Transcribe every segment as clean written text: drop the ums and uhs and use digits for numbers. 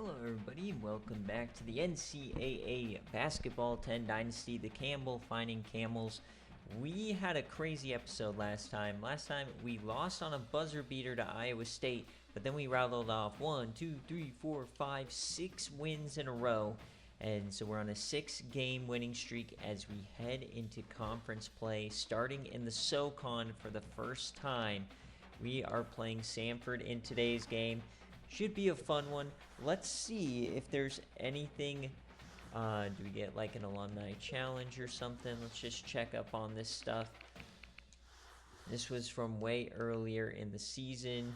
Hello everybody, welcome back to the NCAA Basketball 10 Dynasty, the Campbell finding Camels. We had a crazy episode last time. Last time we lost on a buzzer beater to Iowa State, but then we rattled off 6 wins in a row. And so we're on a 6-game winning streak as we head into conference play, starting in the SOCON for the first time. We are playing Samford in today's game. Should be a fun one. Let's see if there's anything. Do we get like an alumni challenge or something? Let's just check up on this stuff. This was from way earlier in the season.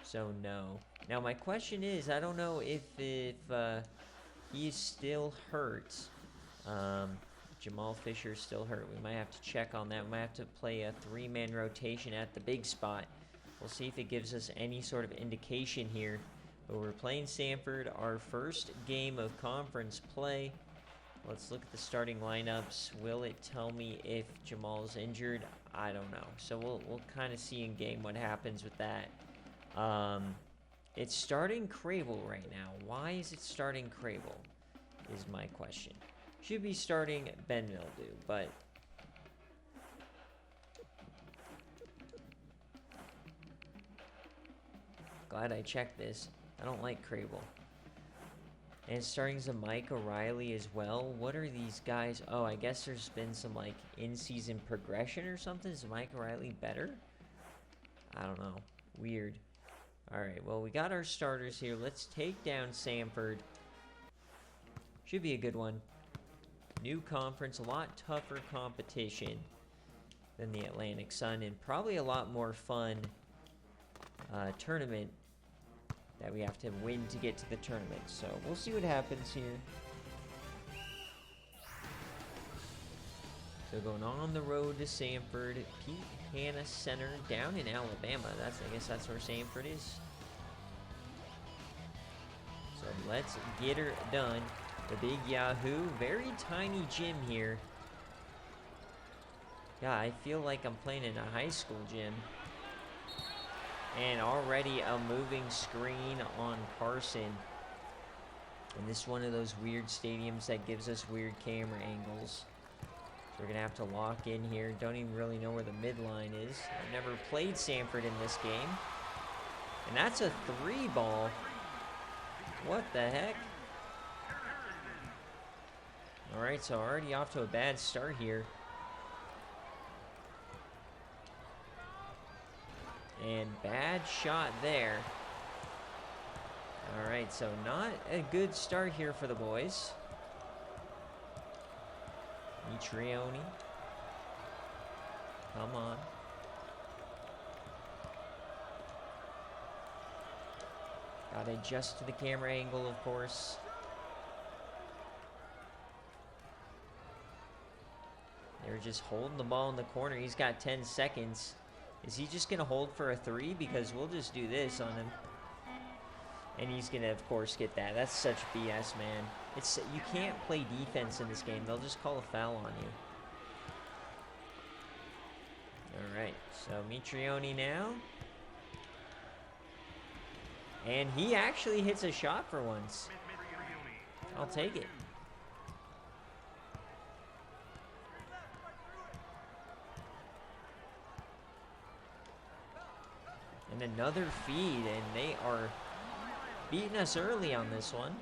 So no. Now my question is, I don't know if he's still hurt. Jamal Fisher's still hurt. We might have to check on that. We might have to play a 3-man rotation at the big spot. We'll see if it gives us any sort of indication here. But we're playing Samford, our first game of conference play. Let's look at the starting lineups. Will it tell me if Jamal's injured? I don't know. So we'll kind of see in game what happens with that. It's starting Crable right now. Why is it starting Crable? Is my question. Should be starting Ben Mildew, but glad I checked this. I don't like Crable. And starting Zamika Riley as well. What are these guys? Oh, I guess there's been some like in-season progression or something. Is Zamika Riley better? I don't know. Weird. Alright, well we got our starters here. Let's take down Samford. Should be a good one. New conference, a lot tougher competition than the Atlantic Sun, and probably a lot more fun tournament that we have to win to get to the tournament. So we'll see what happens here. So going on the road to Samford, Pete Hanna Center down in Alabama. I guess that's where Samford is. So let's get her done. The Big Yahoo, very tiny gym here. Yeah, I feel like I'm playing in a high school gym. And already a moving screen on Carson. And this is one of those weird stadiums that gives us weird camera angles. So we're going to have to lock in here. Don't even really know where the midline is. I've never played Samford in this game. And that's a 3-ball. What the heck? Alright, so already off to a bad start here. And bad shot there. Alright, so not a good start here for the boys. Mitrione. Come on. Gotta adjust to the camera angle, of course. They're just holding the ball in the corner. He's got 10 seconds. Is he just going to hold for a 3? Because we'll just do this on him. And he's going to, of course, get that. That's such BS, man. You can't play defense in this game. They'll just call a foul on you. Alright, so Mitrione now. And he actually hits a shot for once. I'll take it. And another feed, and they are beating us early on this one.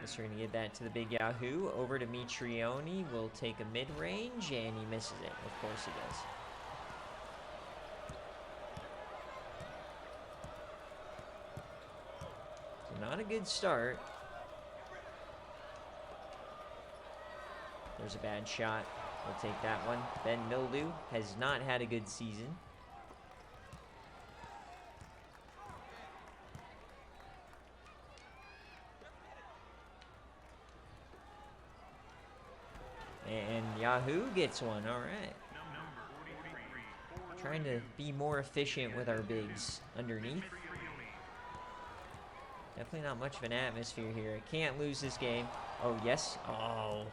Guess we're going to get that to the Big Yahoo. Over to Mitrione. Will take a mid-range, and he misses it. Of course he does. So not a good start. There's a bad shot. We'll take that one. Ben Mildew has not had a good season. And Yahoo gets one. All right. Trying to be more efficient with our bigs underneath. Definitely not much of an atmosphere here. I can't lose this game. Oh, yes. Oh.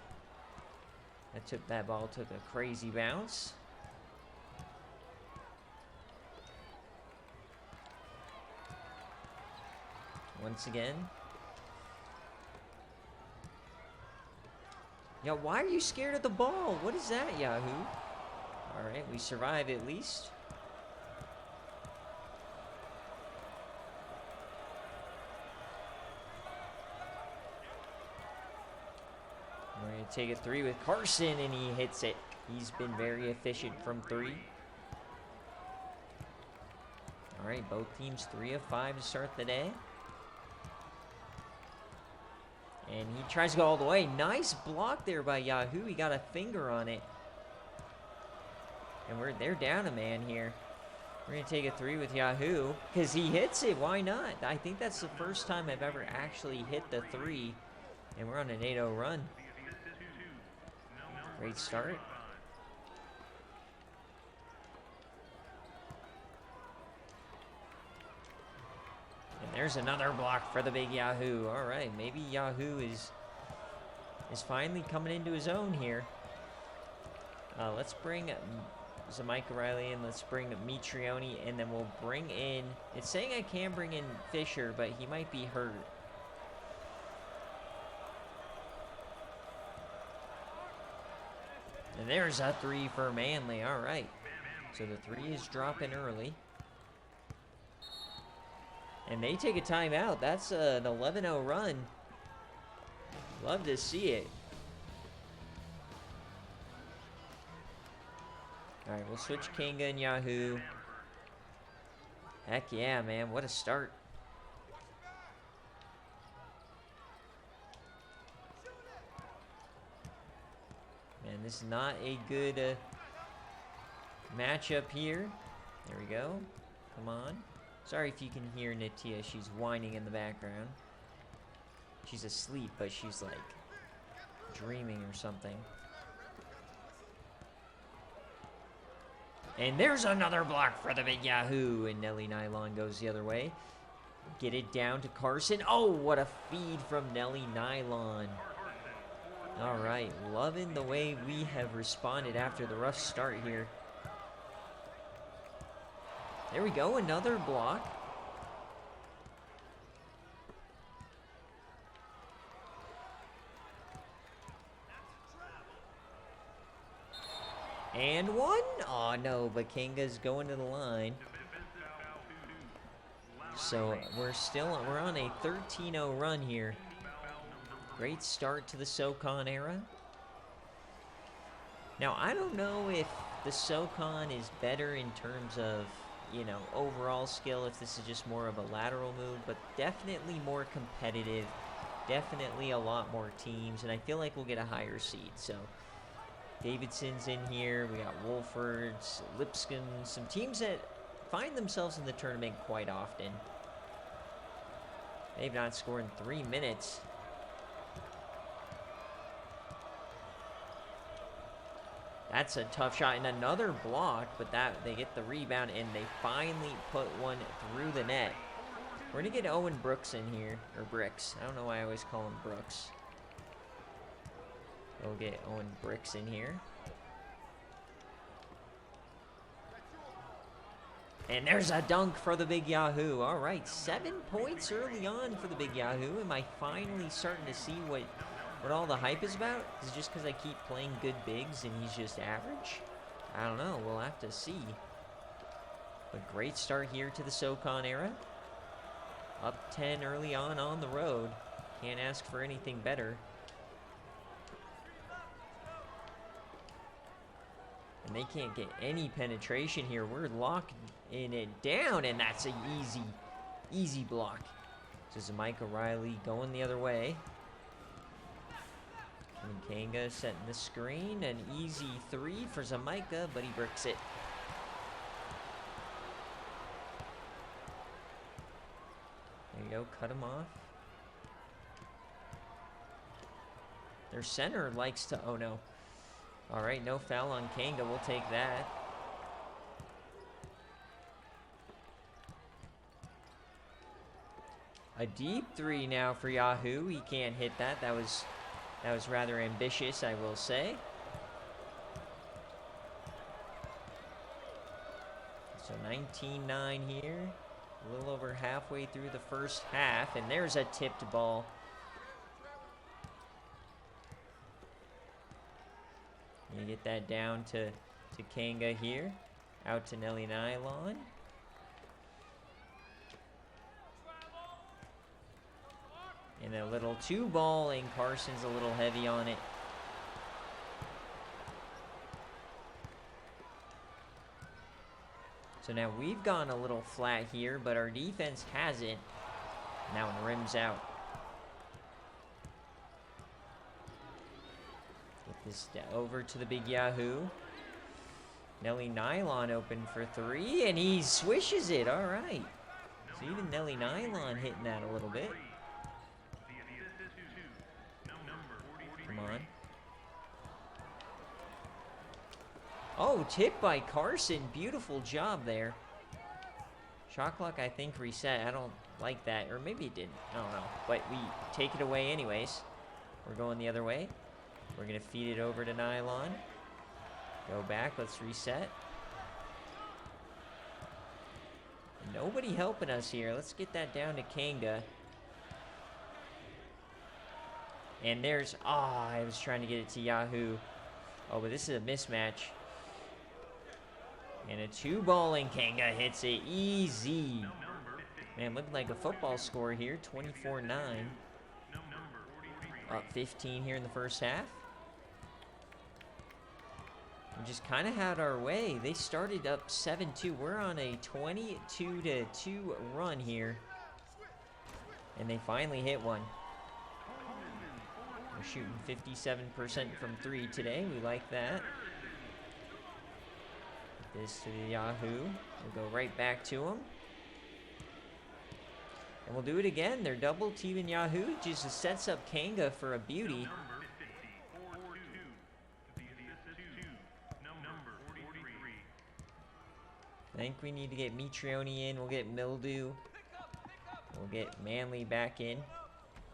That ball took a crazy bounce. once again. Yeah, why are you scared of the ball? What is that, Yahoo? All right, we survive at least. We're going to take a three with Carson, and he hits it. He's been very efficient from three. All right, both teams 3 of 5 to start the day. And he tries to go all the way. Nice block there by Yahoo. He got a finger on it. And they're down a man here. We're going to take a three with Yahoo because he hits it. Why not? I think that's the first time I've ever actually hit the three. And we're on an 8-0 run. Great start. And there's another block for the big Yahoo. All right, maybe Yahoo is finally coming into his own here. Let's bring Zamika Riley in. Let's bring Mitrione, and then we'll bring in... It's saying I can bring in Fisher, but he might be hurt. And there's a three for Manly. All right. So the three is dropping early. And they take a timeout. That's an 11-0 run. Love to see it. All right, we'll switch Kinga and Yahoo. Heck yeah, man. What a start. Man, this is not a good matchup here. There we go. Come on. Sorry if you can hear Natia. She's whining in the background. She's asleep, but she's like dreaming or something. And there's another block for the big Yahoo. And Nelly Nylon goes the other way. Get it down to Carson. Oh, what a feed from Nelly Nylon. All right, loving the way we have responded after the rough start here. There we go, another block. And one. Oh no, but Kinga's going to the line. So we're on a 13-0 run here. Great start to the SOCON era. Now, I don't know if the SOCON is better in terms of, you know, overall skill, if this is just more of a lateral move, but definitely more competitive, definitely a lot more teams, and I feel like we'll get a higher seed. So, Davidson's in here, we got Wolford's, Lipscomb, some teams that find themselves in the tournament quite often. They've not scored in 3 minutes. That's a tough shot and another block, but they get the rebound and they finally put one through the net. We're gonna get Owen Brooks in here, or Bricks. I don't know why I always call him Brooks. We'll get Owen Bricks in here. And there's a dunk for the big Yahoo. All right, 7 points early on for the big Yahoo. Am I finally starting to see what all the hype is about? Is it just because I keep playing good bigs and he's just average? I don't know. We'll have to see. But great start here to the SOCON era. Up 10 early on the road. Can't ask for anything better. And they can't get any penetration here. We're locking it down, and that's an easy block. So Zamika Riley going the other way. And Kanga setting the screen. An easy three for Zamika, but he bricks it. There you go, cut him off. Their center likes to, oh no. All right, no foul on Kanga, we'll take that. A deep three now for Yahoo. He can't hit that. That was rather ambitious, I will say. So 19-9 here. A little over halfway through the first half, and there's a tipped ball. You get that down to Kanga here. Out to Nelly Nylon. And a little 2-ball, and Carson's a little heavy on it. So now we've gone a little flat here, but our defense hasn't. Now it rims out. Get this over to the big Yahoo. Nelly Nylon open for 3, and he swishes it. All right. So even Nelly Nylon hitting that a little bit. Come on. Oh, tip by Carson. Beautiful job there. Shot clock, I think, reset. I don't like that. Or maybe it didn't. I don't know. But we take it away anyways. We're going the other way. We're going to feed it over to Nylon. Go back. Let's reset. Nobody helping us here. Let's get that down to Kanga. And there's... Ah, I was trying to get it to Yahoo. Oh, but this is a mismatch. And a 2-ball, and Kanga hits it easy. Man, looking like a football score here. 24-9. Up 15 here in the first half. We just kind of had our way. They started up 7-2. We're on a 22-2 run here. And they finally hit one. We're shooting 57% from 3 today. We like that. Get this to the Yahoo. We'll go right back to him. And we'll do it again. They're double teaming Yahoo. Just sets up Kanga for a beauty. I think we need to get Mitrione in. We'll get Mildew. We'll get Manley back in.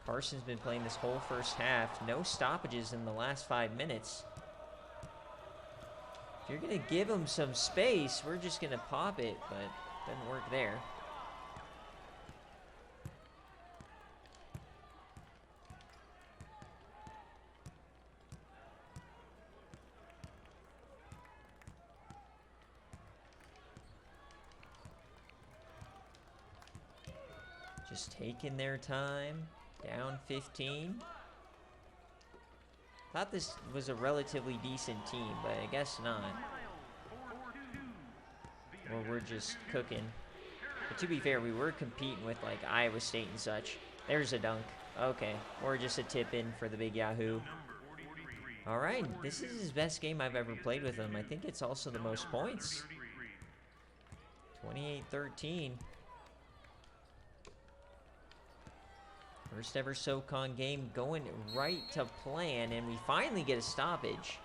Carson's been playing this whole first half. No stoppages in the last 5 minutes. If you're going to give him some space, we're just going to pop it, but it doesn't work there. Just taking their time. Down 15. Thought this was a relatively decent team, but I guess not. Or we're just cooking. But to be fair, we were competing with like Iowa State and such. There's a dunk. Okay, or just a tip in for the big Yahoo. All right, this is his best game I've ever played with him. I think it's also the most points. 28-13. First ever SOCON game going right to plan, and we finally get a stoppage.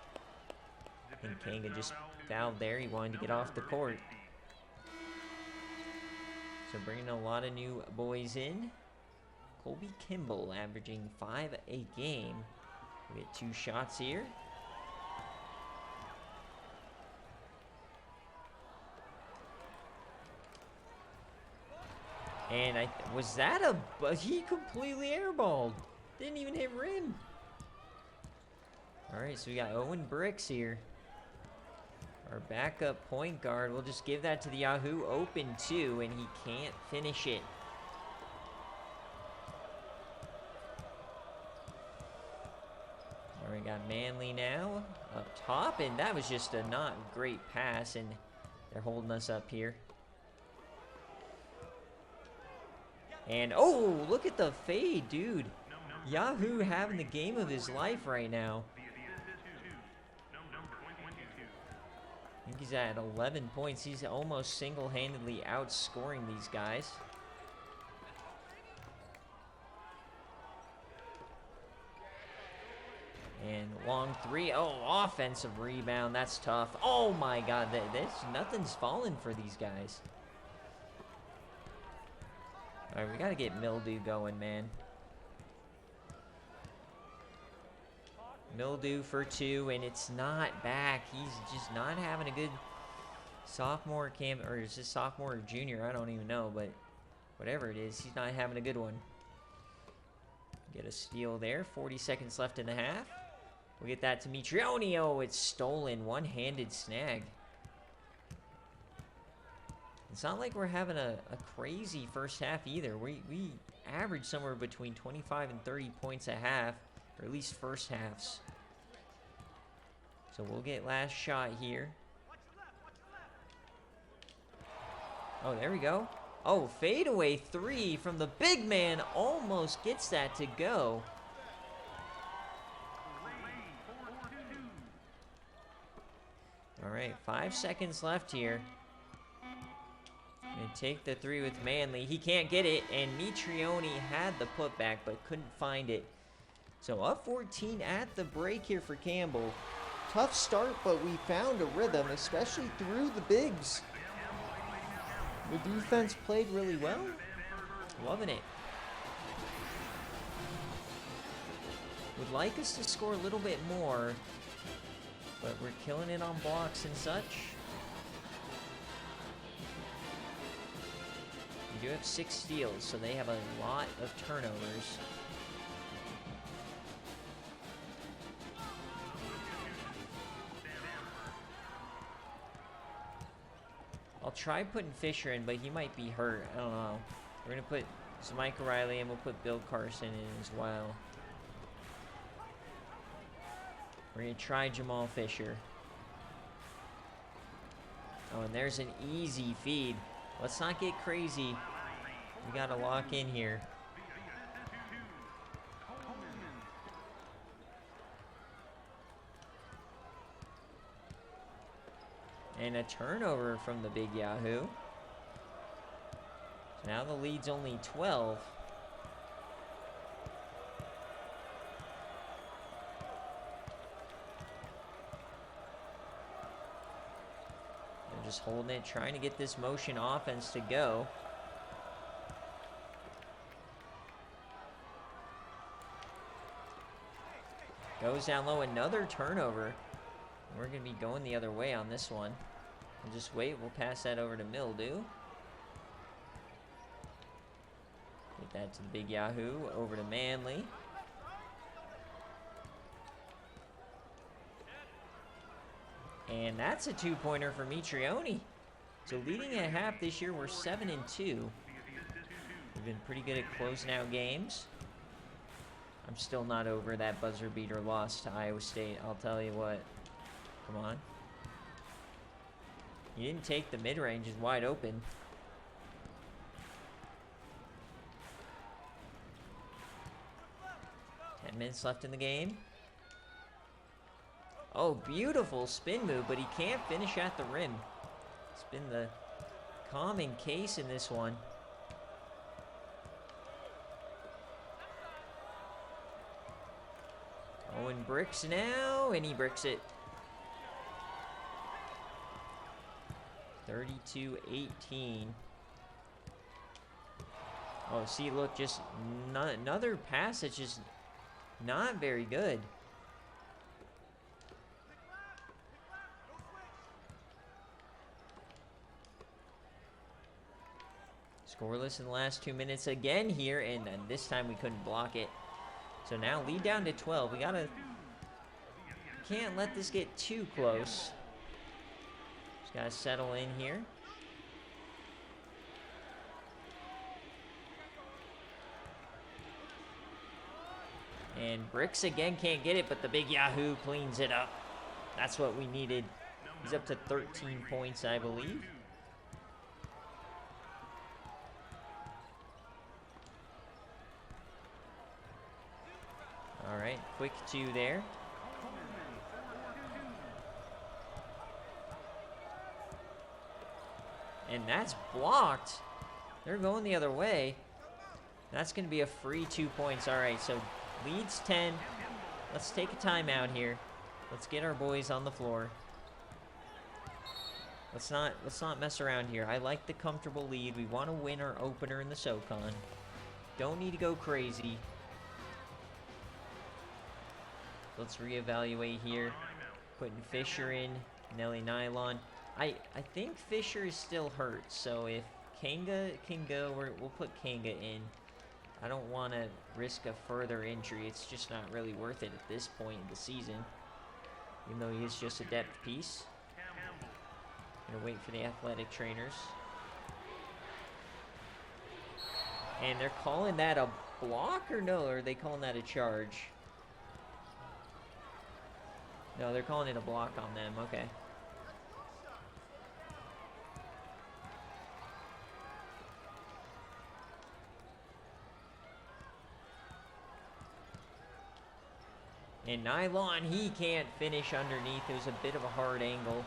I think Kanga just fouled there. He wanted to get off the court. So bringing a lot of new boys in. Colby Campbell averaging 5 a game. We get 2 shots here. And was that he completely airballed. Didn't even hit rim. All right, so we got Owen Bricks here. Our backup point guard. We'll just give that to the Yahoo. Open 2, and he can't finish it. All right, got Manley now up top, and that was just a not great pass, and they're holding us up here. And, oh, look at the fade, dude. Yahoo having the game of his life right now. I think he's at 11 points. He's almost single-handedly outscoring these guys. And long 3. Oh, offensive rebound. That's tough. Oh, my God. Nothing's falling for these guys. All right, we got to get Mildew going, man. Mildew for 2, and it's not back. He's just not having a good sophomore camp, or is this sophomore or junior? I don't even know, but whatever it is, he's not having a good one. Get a steal there. 40 seconds left in the half. We'll get that to Mitrione. Oh, it's stolen. One-handed snag. It's not like we're having a crazy first half either. We average somewhere between 25 and 30 points a half, or at least first halves. So we'll get last shot here. Oh, there we go. Oh, fadeaway three from the big man. Almost gets that to go. All right, 5 seconds left here. And take the three with Manley. He can't get it, and Mitrione had the putback but couldn't find it. So up 14 at the break here for Campbell. Tough start, but we found a rhythm, especially through the bigs. The defense played really well. Loving it. Would like us to score a little bit more, but we're killing it on blocks and such. We do have 6 steals, so they have a lot of turnovers. I'll try putting Fisher in, but he might be hurt. I don't know. We're going to put Mike Riley, and we'll put Bill Carson in as well. We're going to try Jamal Fisher. Oh, and there's an easy feed. Let's not get crazy. We got to lock in here. And a turnover from the big Yahoo. So now the lead's only 12. They're just holding it, trying to get this motion offense to go. Goes down low, another turnover. We're going to be going the other way on this one. We'll just wait. We'll pass that over to Mildew. Get that to the big Yahoo. Over to Manley. And that's a 2-pointer for Mitrione. So leading at half this year, we're 7-2. We've been pretty good at closing out games. I'm still not over that buzzer beater loss to Iowa State. I'll tell you what. Come on. You didn't take the mid-range, is wide open. Ten minutes left in the game. Oh, beautiful spin move, but he can't finish at the rim. It's been the common case in this one. Owen bricks now, and he bricks it. 32-18. Oh, see, look, just another pass that's just not very good. Scoreless in the last 2 minutes again here, and this time we couldn't block it. So now lead down to 12. We can't let this get too close. Just gotta settle in here. And Bricks again can't get it, but the big Yahoo cleans it up. That's what we needed. He's up to 13 points, I believe. All right, quick 2 there. And that's blocked. They're going the other way. That's going to be a free 2 points. All right, so leads 10. Let's take a timeout here. Let's get our boys on the floor. Let's not mess around here. I like the comfortable lead. We want to win our opener in the SOCON. Don't need to go crazy. Let's reevaluate here. Putting Fisher in, Nelly Nylon. I think Fisher is still hurt, so if Kanga can go. We'll put Kanga in. I don't want to risk a further injury. It's just not really worth it at this point in the season. Even though he is just a depth piece. Gonna wait for the athletic trainers. And they're calling that a block or no? Or are they calling that a charge? No, they're calling it a block on them. Okay. And Nylon, he can't finish underneath. It was a bit of a hard angle.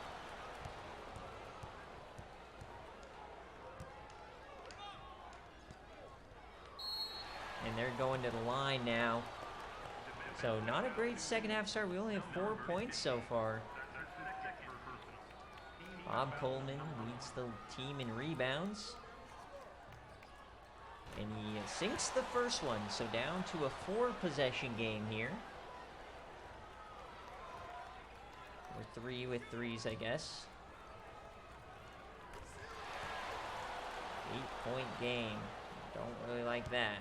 And they're going to the line now. So not a great second half start. We only have 4 points so far. Bob Coleman leads the team in rebounds. And he sinks the first one. So down to a 4-possession game here. Or 3 with 3s, I guess. 8-point game. Don't really like that.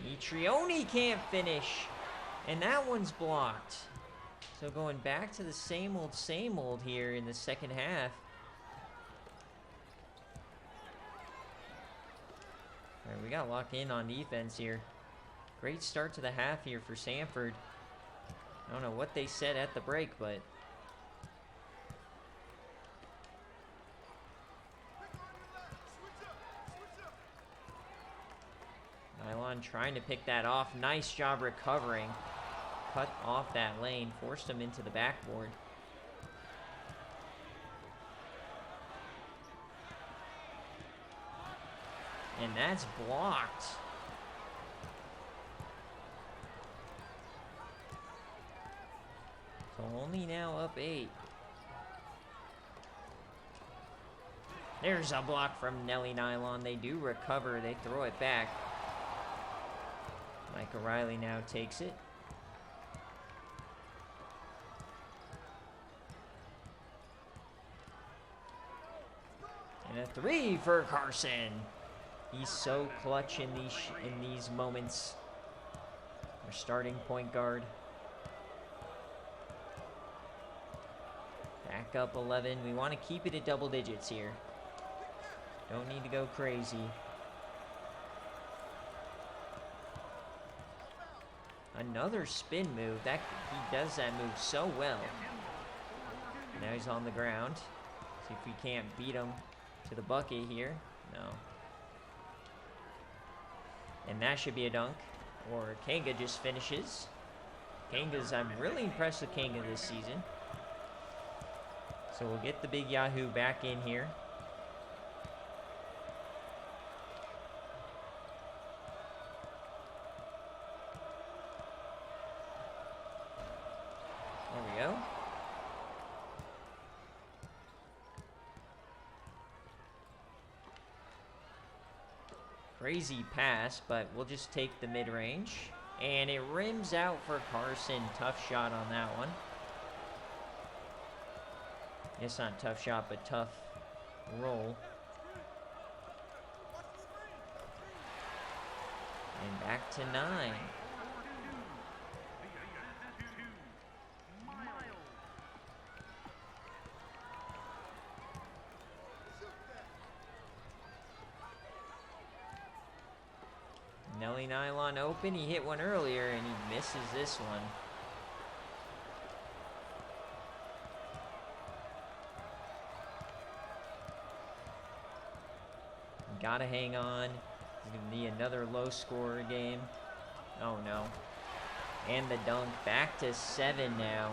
Mitrione can't finish. And that one's blocked. So going back to the same old here in the second half. All right, we got to lock in on defense here. Great start to the half here for Sanford. I don't know what they said at the break, but Nylon trying to pick that off. Nice job recovering. Cut off that lane, forced him into the backboard. And that's blocked. So only now up 8. There's a block from Nelly Nylon. They do recover. They throw it back. Mike O'Reilly now takes it. And a 3 for Carson. He's so clutch in these moments. Our starting point guard. Back up 11. We want to keep it at double digits here. Don't need to go crazy. Another spin move. He does that move so well. Now he's on the ground. See if we can't beat him to the bucket here. No. And that should be a dunk. Or Kanga just finishes. I'm really impressed with Kanga this season. So we'll get the big Yahoo back in here. There we go. Crazy pass, but we'll just take the mid-range. And it rims out for Carson. Tough shot on that one. It's not a tough shot, but tough roll. And back to 9. Nelly Nylon open. He hit one earlier, and he misses this one. Gotta hang on. It's gonna be another low scorer game. Oh no. And the dunk. Back to 7 now.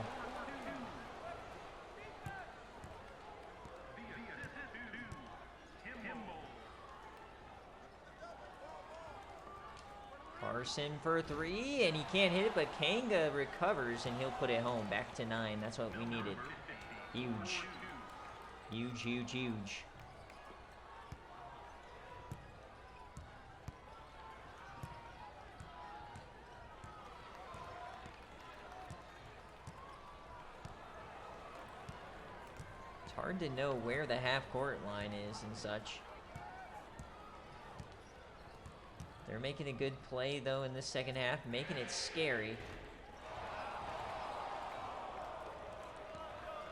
Carson for 3, and he can't hit it, but Kanga recovers, and he'll put it home. Back to 9. That's what we needed. Huge. Huge, huge, huge. hard to know where the half-court line is and such. They're making a good play, though, in the second half, making it scary.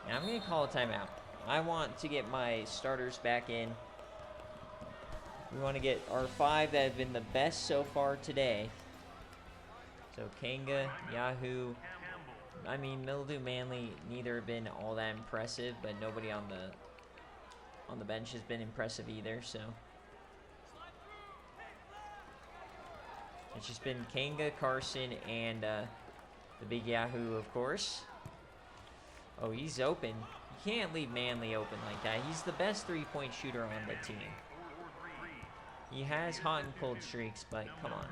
Now, I'm going to call a timeout. I want to get my starters back in. We want to get our 5 that have been the best so far today. So, Kanga, Yahoo. I mean, Mildew, Manley, neither have been all that impressive, but nobody on the bench has been impressive either, so. It's just been Kanga, Carson, and the big Yahoo, of course. Oh, he's open. You can't leave Manley open like that. He's the best three-point shooter on the team. He has hot and cold streaks, but come on.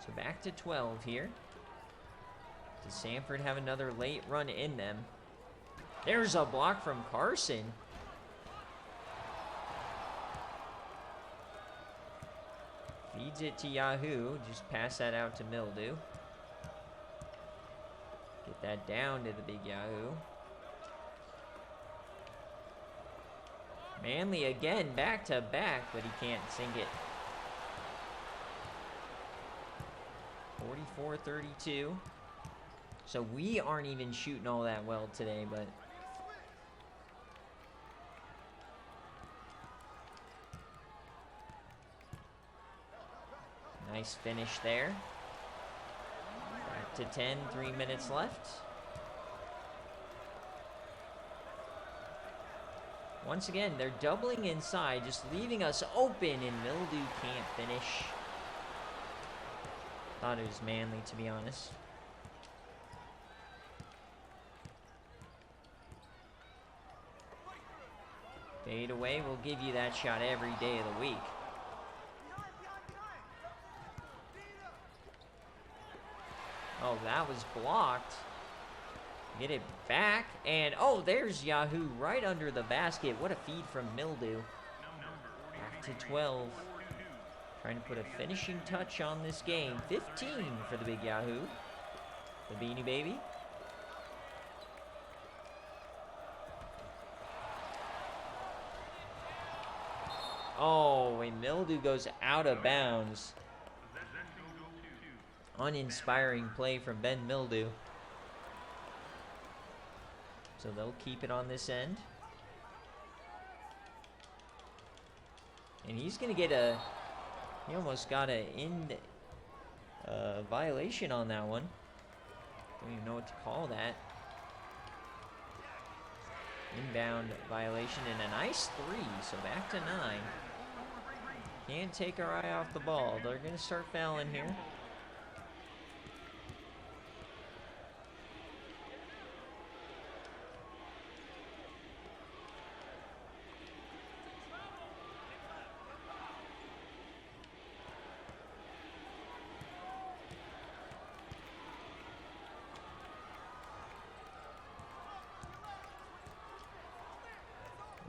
So back to 12 here. Does Sanford have another late run in them? There's a block from Carson. Feeds it to Yahoo. Just pass that out to Mildew. Get that down to the big Yahoo. Manley again, back to back, but he can't sink it. 44-32. So we aren't even shooting all that well today, but nice finish there. Back to 10, 3 minutes left. Once again, they're doubling inside, just leaving us open, and Mildew can't finish. Thought it was Manley, to be honest. Fade away, we'll give you that shot every day of the week. Oh, that was blocked. Get it back, and oh, there's Yahoo right under the basket. What a feed from Mildew. Back to 12. Trying to put a finishing touch on this game. 15 for the big Yahoo. The Beanie Baby. Oh, and Mildew goes out of bounds. Uninspiring play from Ben Mildew. So they'll keep it on this end. And he's going to get a... He almost got a violation on that one. Don't even know what to call that. Inbound violation and a nice 3. So back to 9. Can't take our eye off the ball. They're going to start fouling here.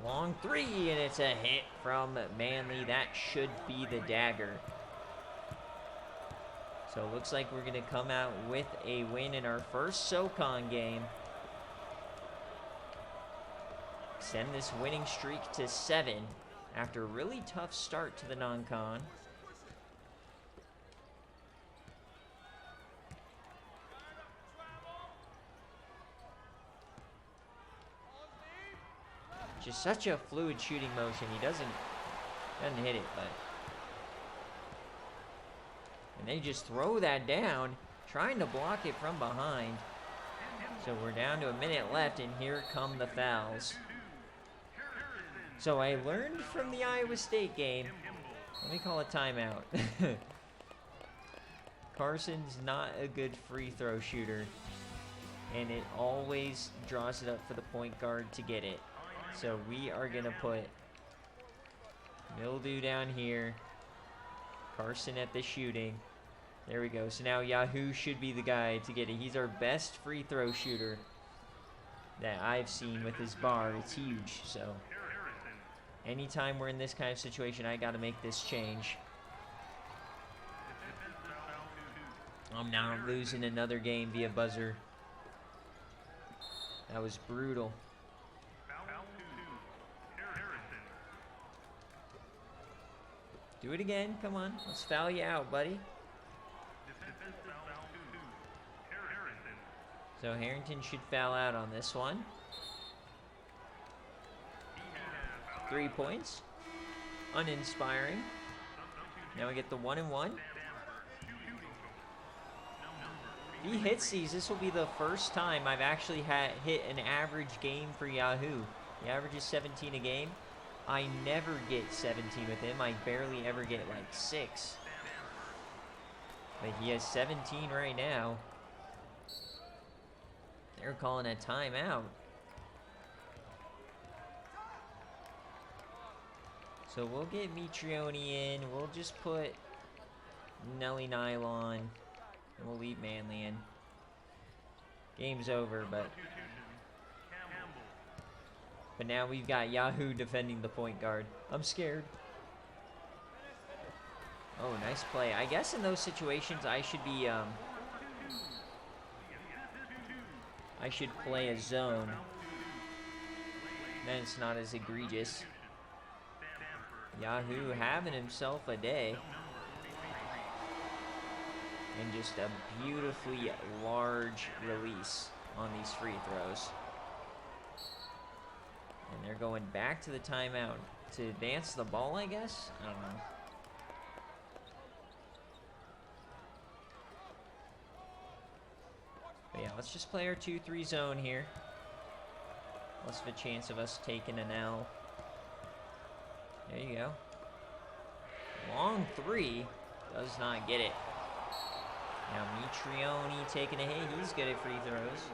Long 3, and it's a hit from Manley. That should be the dagger. So it looks like we're going to come out with a win in our first SOCON game. Extend this winning streak to 7 after a really tough start to the non-con. Just such a fluid shooting motion. He doesn't hit it, but... And they just throw that down, trying to block it from behind. So we're down to a minute left, and here come the fouls. So I learned from the Iowa State game. Let me call a timeout. Carson's not a good free throw shooter, and it always draws it up for the point guard to get it. So we are going to put Mildew down here, Carson at the shooting. There we go. So now Yahoo should be the guy to get it. He's our best free throw shooter that I've seen with his bar. It's huge. So anytime we're in this kind of situation, I got to make this change. I'm now losing another game via buzzer. That was brutal. Do it again. Come on. Let's foul you out, buddy. So Harrington should foul out on this one. 3 points. Uninspiring. Now we get the 1 and 1. If he hits these, this will be the first time I've actually hit an average game for Yahoo. The average is 17 a game. I never get 17 with him. I barely ever get like 6. But he has 17 right now. They're calling a timeout. So we'll get Mitrione in. We'll just put Nelly Nylon. And we'll leave Manley in. Game's over, but now we've got Yahoo defending the point guard. I'm scared. Oh, nice play. I guess in those situations I should be I should play a zone. Then it's not as egregious. Yahoo having himself a day. And just a beautifully large release on these free throws. And they're going back to the timeout to advance the ball, I guess? I don't know. But yeah, let's just play our 2-3 zone here. Less of a chance of us taking an L. There you go. Long 3. Does not get it. Now Mitrione taking a hit. He's good at free throws.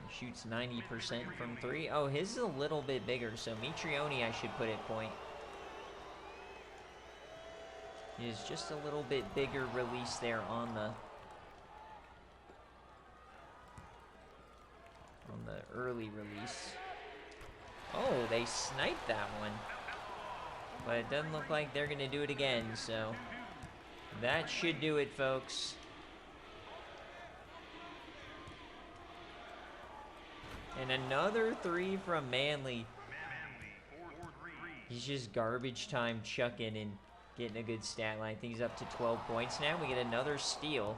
He shoots 90% from 3. Oh, his is a little bit bigger, so Mitrione I should put at point. He is just a little bit bigger release there on the early release. Oh, they sniped that one. But it doesn't look like they're going to do it again, so that should do it, folks. And another 3 from Manley. He's just garbage time chucking and getting a good stat line. I think he's up to 12 points now. We get another steal.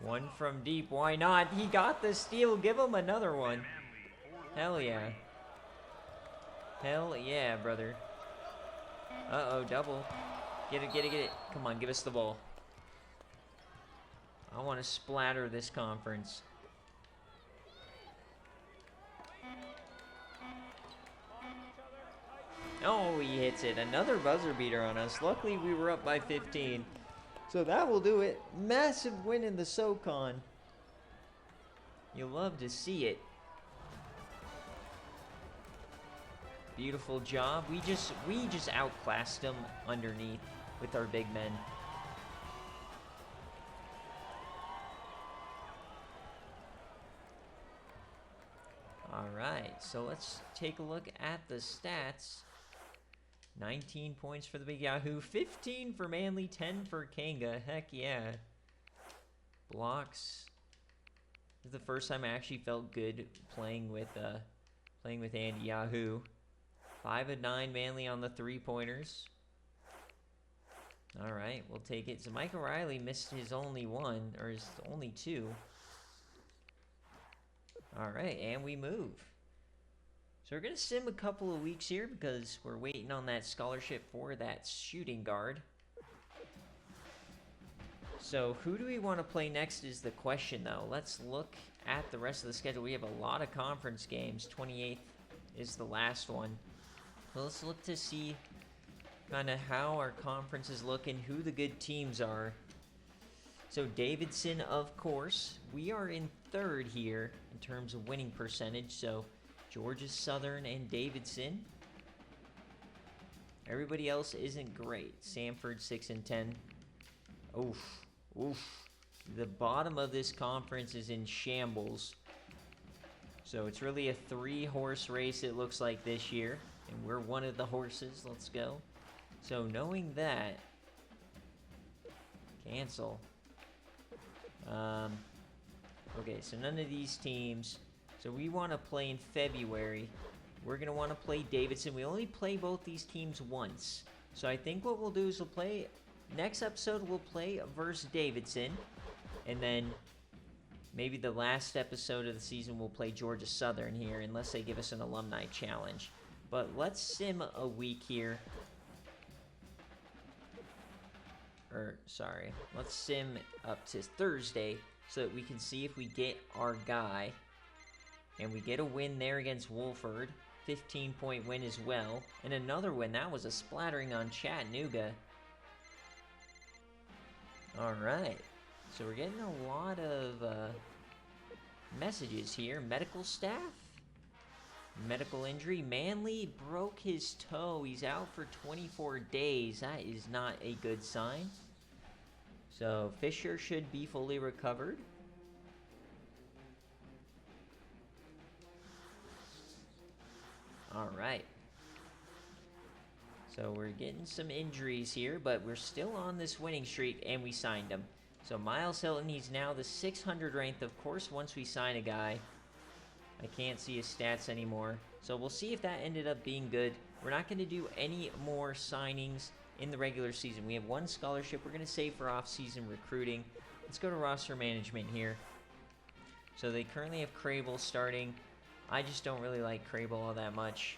1 from deep. Why not? He got the steal. Give him another one. Hell yeah. Hell yeah, brother. Uh-oh, double. Get it, get it, get it. Come on, give us the ball. I want to splatter this conference. Oh, he hits it. Another buzzer beater on us. Luckily, we were up by 15. So that will do it. Massive win in the SOCON. You love to see it. Beautiful job. We just outclassed them underneath with our big men. All right, so let's take a look at the stats. 19 points for the Big Yahoo, 15 for Manley, 10 for Kanga. Heck yeah. Blocks. This is the first time I actually felt good playing with Andy Yahoo. 5 of 9 Manley on the 3-pointers. All right, we'll take it. So Mike O'Reilly missed his only 1, or his only 2. All right, and we move. So we're going to sim a couple of weeks here because we're waiting on that scholarship for that shooting guard. So who do we want to play next is the question, though. Let's look at the rest of the schedule. We have a lot of conference games. 28th is the last one. So let's look to see kind of how our conference is looking, who the good teams are. So Davidson, of course, we are in 3rd here in terms of winning percentage. So Georgia Southern and Davidson. Everybody else isn't great. Samford 6 and 10. Oof, oof. The bottom of this conference is in shambles. So it's really a 3-horse race, it looks like, this year. And we're one of the horses. Let's go. So knowing that, cancel. Okay, so none of these teams. So we want to play in February. We're going to want to play Davidson. We only play both these teams once. So I think what we'll do is we'll play... Next episode, we'll play versus Davidson. And then maybe the last episode of the season, we'll play Georgia Southern here, unless they give us an alumni challenge. But let's sim a week here. Let's sim up to Thursday so that we can see if we get our guy. And we get a win there against Wolford. 15-point win as well. And another win. That was a splattering on Chattanooga. Alright. So we're getting a lot of messages here. Medical staff. Medical injury. Manley broke his toe. He's out for 24 days. That is not a good sign. So Fisher should be fully recovered. Alright. So we're getting some injuries here, but we're still on this winning streak, and we signed him. So Miles Hilton, he's now the 600 ranked. Of course, once we sign a guy, I can't see his stats anymore. So we'll see if that ended up being good. We're not going to do any more signings in the regular season. We have one scholarship we're going to save for off-season recruiting. Let's go to roster management here. So they currently have Crable starting. I just don't really like Crable all that much.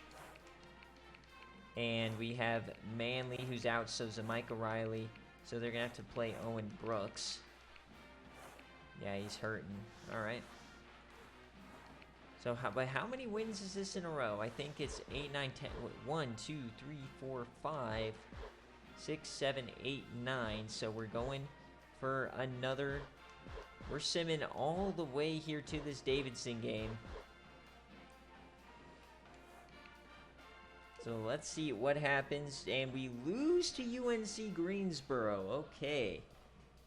And we have Manley, who's out, so Zamika Riley. So they're going to have to play Owen Brooks. Yeah, he's hurting. All right. So, but how many wins is this in a row? I think it's 8, 9, 10. 1, 2, 3, 4, 5, 6, 7, 8, 9. So we're going for another. We're simming all the way here to this Davidson game. So let's see what happens. And we lose to UNC Greensboro. Okay.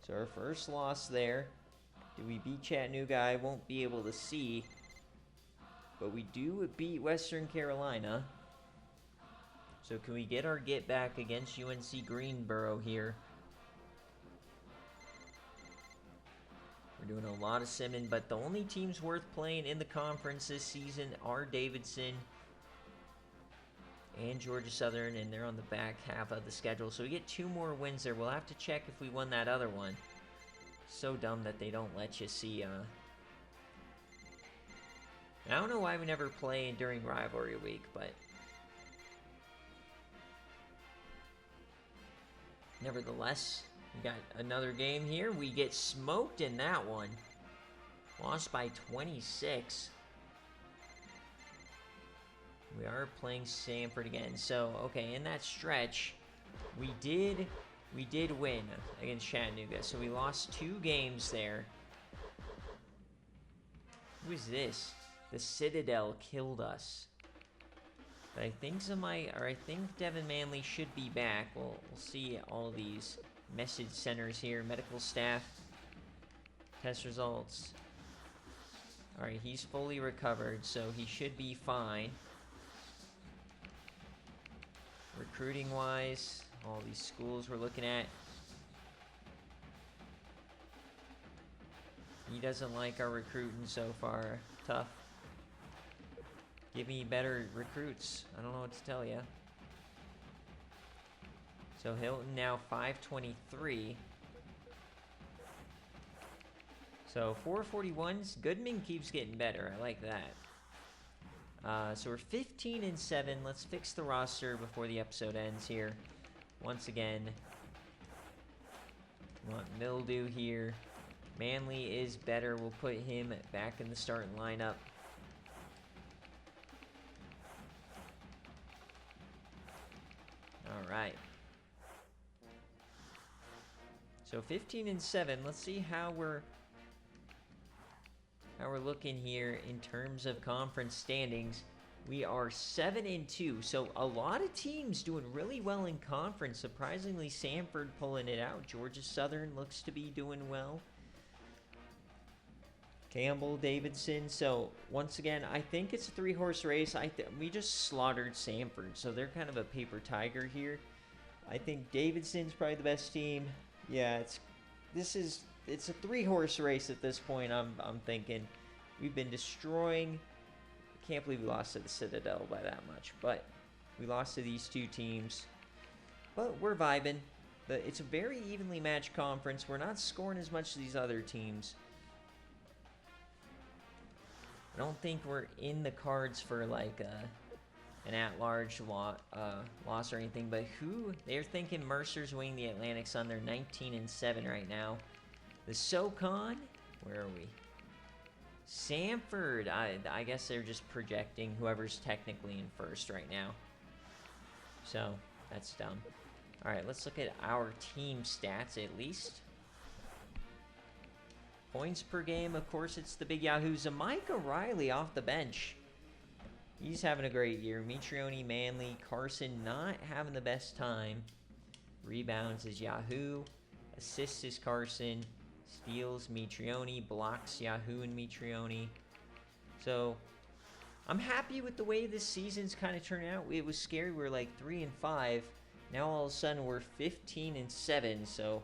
So our first loss there. Do we beat Chattanooga? I won't be able to see. But we do beat Western Carolina. So can we get our get back against UNC Greensboro here? We're doing a lot of simming, but the only teams worth playing in the conference this season are Davidson and Georgia Southern, and they're on the back half of the schedule. So we get 2 more wins there. We'll have to check if we won that other one. So dumb that they don't let you see. I don't know why we never play during rivalry week, but nevertheless, we got another game here. We get smoked in that one. Lost by 26. We are playing Sanford again. So, okay, in that stretch, we did win against Chattanooga. So we lost 2 games there. Who is this? The Citadel killed us. But I think Devin Manley should be back. We'll see all these message centers here. Medical staff. Test results. Alright, he's fully recovered, so he should be fine. Recruiting wise, all these schools we're looking at. He doesn't like our recruiting so far. Tough. Give me better recruits. I don't know what to tell you. So Hilton now 523. So 441s. Goodman keeps getting better. I like that. So we're 15-7. Let's fix the roster before the episode ends here. Once again, we want Mildew here. Manley is better. We'll put him back in the starting lineup. All right. So 15-7. Let's see how we're looking here in terms of conference standings. We are 7-2. So a lot of teams doing really well in conference. Surprisingly, Sanford pulling it out. Georgia Southern looks to be doing well. Campbell, Davidson. So once again, I think it's a 3-horse race. We just slaughtered Samford, so they're kind of a paper tiger here. I think Davidson's probably the best team. Yeah, it's a 3-horse race at this point. I'm thinking we've been destroying. Can't believe we lost to the Citadel by that much, but we lost to these two teams. But we're vibing. It's a very evenly matched conference. We're not scoring as much as these other teams. I don't think we're in the cards for like an at-large loss or anything. But they're thinking Mercer's winning the Atlantic Sun. They're 19-7 right now. The SOCON, where are we? Samford. I guess they're just projecting whoever's technically in first right now. So that's dumb. All right, let's look at our team stats at least. Points per game, of course, it's the big yahoos. Micah Riley off the bench. He's having a great year. Mitrione, Manley, Carson not having the best time. Rebounds is Yahoo. Assists is Carson. Steals, Mitrione. Blocks, Yahoo and Mitrione. So, I'm happy with the way this season's kind of turned out. It was scary. We were like 3-5. Now all of a sudden we're 15-7. So,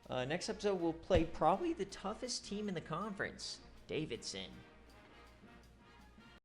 next episode we'll play probably the toughest team in the conference, Davidson.